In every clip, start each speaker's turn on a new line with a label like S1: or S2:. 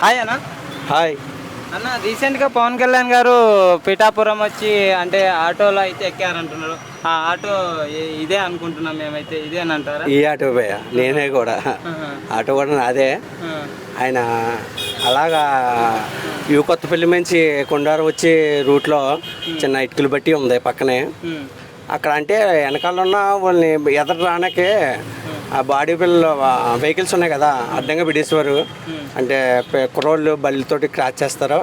S1: Hi అన్న.
S2: Hi
S1: అన్న, రీసెంట్గా పవన్ కళ్యాణ్ గారు పిఠాపురం వచ్చి అంటే ఆటోలో అయితే ఎక్కారంటున్నారు. ఆ ఆటో ఇదే అనుకుంటున్నాం మేమైతే, ఇదే అని అంటారా?
S2: ఈ ఆటో పోయా నేనే కూడా ఆటో కూడా నాదే. ఆయన అలాగా కొత్తపల్లి నుంచి కొండారు వచ్చే రూట్లో చిన్న ఇటుకలు బట్టి ఉంది పక్కనే. అక్కడ అంటే వెనకాల ఉన్న వాళ్ళని ఎదురు రానకే ఆ బాడీ బిల్ వెహికల్స్ ఉన్నాయి కదా, అడ్డంగా పెట్టేసేవారు. అంటే కుర్రోళ్ళు బళ్ళతోటి క్రాచ్ చేస్తారు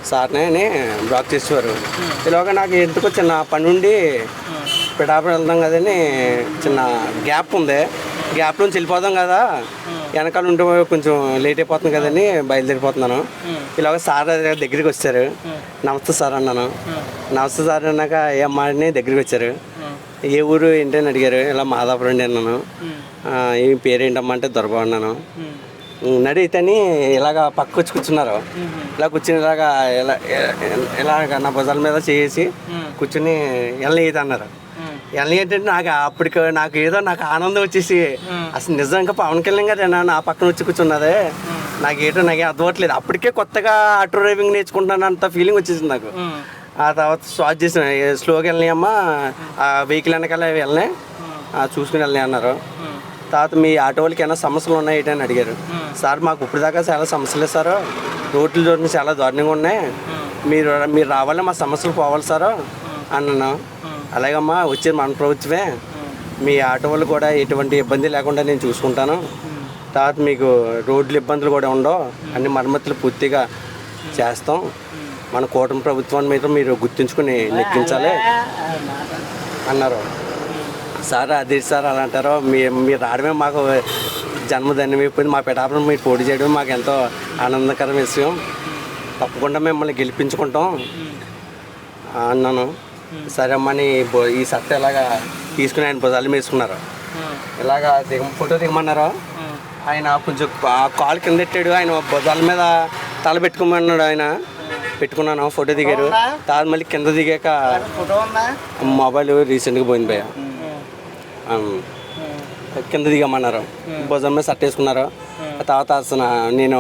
S2: సార్ని అని బ్లాక్ చేసేవారు. ఇలాగా నాకు ఎందుకో చిన్న పని ఉండి పిఠాపురం వెళ్దాం కదని చిన్న గ్యాప్ ఉంది, గ్యాప్ నుంచి వెళ్ళిపోదాం కదా, వెనకాల ఉంటే కొంచెం లేట్ అయిపోతుంది కదని బయలుదేరిపోతున్నాను. ఇలాగ సార్ దగ్గరికి వచ్చారు. నమస్తే సార్ అన్నాను. నమస్తే సార్ అన్నాక ఏమ్మా అని దగ్గరికి వచ్చారు. ఏ ఊరు ఏంటని అడిగారు. ఇలా మాదాపురం అండి అన్నాను. ఏం పేరేంటమ్మా అంటే దొరబాబు అన్నాను. నడిగితేని ఇలాగ పక్క వచ్చి కూర్చున్నారు. ఇలా కూర్చుని ఇలాగ నా భుజాల మీద చేసి కూర్చుని వెళ్ళనీయదు అన్నారు. వెళ్ళని ఏంటంటే నాకు ఏదో నాకు ఆనందం వచ్చేసి, అసలు నిజంగా పవన్ కళ్యాణ్ గారు నా పక్కన వచ్చి కూర్చున్నదే నాకేం అర్థం అవ్వట్లేదు. అప్పటికే కొత్తగా ఆటో డ్రైవింగ్ నేర్చుకుంటున్నాను అంత ఫీలింగ్ వచ్చేసింది నాకు. ఆ తర్వాత స్టార్ట్ చేసిన స్లోగా వెళ్ళినాయమ్మా, ఆ వెహికల్ వెనకాల వెళ్ళినాయి చూసుకుని వెళ్ళినాయి అన్నారు. తర్వాత మీ ఆటో వాళ్ళకి ఏమైనా సమస్యలు ఉన్నాయి అని అడిగారు. సార్ మాకు ఇప్పటిదాకా చాలా సమస్యలు సారు, రోడ్లు చూడండి చాలా దారుణంగా ఉన్నాయి, మీరు రావాలి, మా సమస్యలు పోవాలి సారు అన్నాను. అలాగమ్మా వచ్చేది మన ప్రభుత్వమే, మీ ఆటో వాళ్ళు కూడా ఎటువంటి ఇబ్బంది లేకుండా నేను చూసుకుంటాను. తర్వాత మీకు రోడ్లు ఇబ్బందులు కూడా ఉండవు, అన్ని మరమ్మతులు పూర్తిగా చేస్తాం. మన కూటమి ప్రభుత్వాన్ని మీద మీరు గుర్తుంచుకుని నెగ్గించాలి అన్నారు. సార్ అది సార్ అలా అంటారు. మీరు రావడమే మాకు జన్మధన్యమైపోయింది, మా పిఠాపురం మీరు పోటీ చేయడం మాకు ఎంతో ఆనందకరమైన విషయం, తప్పకుండా మిమ్మల్ని గెలిపించుకుంటాం అన్నాను. సరే అమ్మని ఈ సత్త ఇలాగా తీసుకుని ఆయన భుజాలు వేసుకున్నారు. ఇలాగా ఫోటో దిగమన్నారు. ఆయన కొంచెం కాలు కింద పెట్టాడు, ఆయన భుజాల మీద తల పెట్టుకోమన్నాడు. ఆయన పెట్టుకున్నాను, ఫోటో దిగారు. తర్వాత మళ్ళీ కింద దిగాక మొబైల్ రీసెంట్గా పోయింది భయ్య, కింద దిగమన్నారు. భుజం మీద సట్ వేసుకున్నారు. తర్వాత అసలు నేను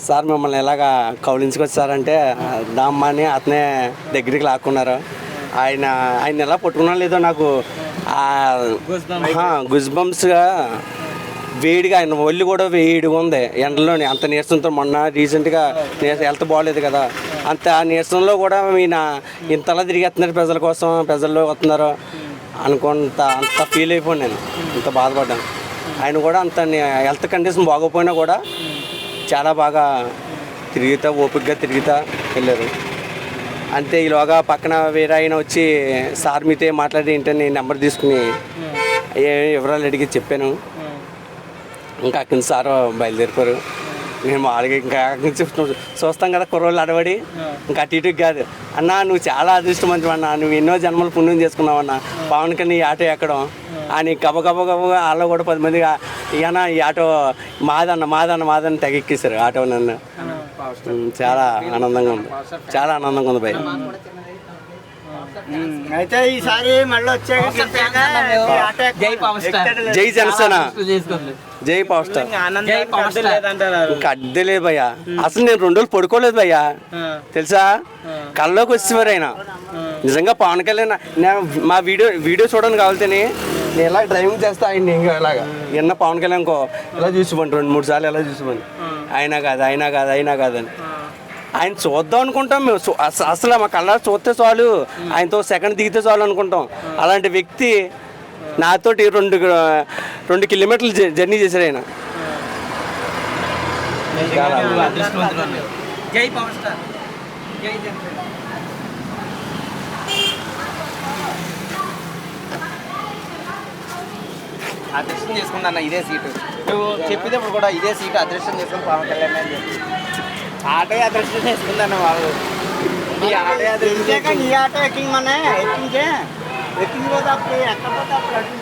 S2: సార్ మిమ్మల్ని ఎలాగా కౌలించుకొచ్చారంటే దామ్మని అతనే దగ్గరికి లాక్కున్నారు. ఆయన ఎలా పట్టుకున్నా లేదో నాకు గుజ్ బంప్స్గా వేడిగా, ఆయన ఒళ్ళు కూడా వేడిగా ఉంది ఎండలోని. అంత నీరసంతో మొన్న రీసెంట్గా హెల్త్ బాగోలేదు కదా, అంత నీరసంలో కూడా ఈయన ఇంతలా తిరిగేస్తున్నారు ప్రజల కోసం, ప్రజల్లో వస్తున్నారు అనుకుంటా అంత ఫీల్ అయిపోయాను నేను, అంత బాధపడ్డాను. ఆయన కూడా అంత హెల్త్ కండిషన్ బాగోపోయినా కూడా చాలా బాగా ఓపికగా తిరుగుతా వెళ్ళారు. అంతే ఈలోగా పక్కన వేరే ఆయన వచ్చి సార్ మీతో మాట్లాడి ఏంటని నెంబర్ తీసుకుని వివరాలు అడిగి చెప్పాను. ఇంకా అక్కడి నుంచి సార్ బయలుదేరిపోయారు. నేను మామూలుగా ఇంకా చూస్తాం కదా కుర్రోళ్ళు అడవడి, ఇంకా అటు ఇటుకి కాదు. అన్నా నువ్వు చాలా అదృష్టమంతం అన్నా, నువ్వు ఎన్నో జన్మలు పుణ్యం చేసుకున్నావు అన్న, పవన్ కళ్యాణ్ ఈ ఆటో ఎక్కడం అని గబగబగా వాళ్ళు కూడా 10 మందిగా ఇయనా ఈ ఆటో మాదన్న తెగెక్కేశారు ఆటో. నన్ను చాలా ఆనందంగా ఉంది, చాలా ఆనందంగా ఉంది భయ్.
S3: అయితే ఈసారి మళ్ళీ
S2: జై జనసేన, జై పవర్ స్టార్. ఇంకా అడ్డే లేదు భయ్యా, అసలు నేను 2 రోజులు పడుకోలేదు భయ్యా తెలుసా. కళ్ళలోకి వచ్చేవారు ఆయన నిజంగా పవన్ కళ్యాణ్. నేను మా వీడియో చూడడానికి కావాలని నేను ఎలా డ్రైవింగ్ చేస్తా ఆయన ఇంకా ఇలాగా ఎన్న పవన్ కళ్యాణ్ ఇంకో ఇలా చూసిపోండి 2-3 సార్లు ఎలా చూసిపోండి, అయినా కాదని. ఆయన చూద్దాం అనుకుంటాం మేము, అసలు మా కళ్ళ చూస్తే చాలు, ఆయనతో సెకండ్ దిగితే చాలు అనుకుంటాం. అలాంటి వ్యక్తి నాతోటి 2 కిలోమీటర్లు జర్నీ చేశారు ఆయన.
S1: జై పవర్ స్టార్, జై అదృష్టం చేసుకుందన్న ఇదే సీటు. నువ్వు చెప్పేటప్పుడు కూడా ఇదే సీటు అదృష్టం చేసుకుని పవన్ కళ్యాణ్ అని చెప్పి ఆటో అదృష్టం చేసుకుందన్న వాళ్ళు. ఈ ఆటో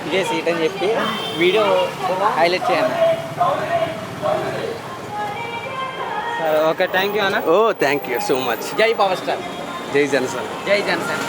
S1: ఇదే సీట్ అని చెప్పి వీడియో హైలైట్ చేయండి. ఓకే, థ్యాంక్ యూ అన్న.
S2: Thank you so much.
S1: జై పవర్ స్టార్,
S2: జై జనసేన,
S1: జై జనసేన.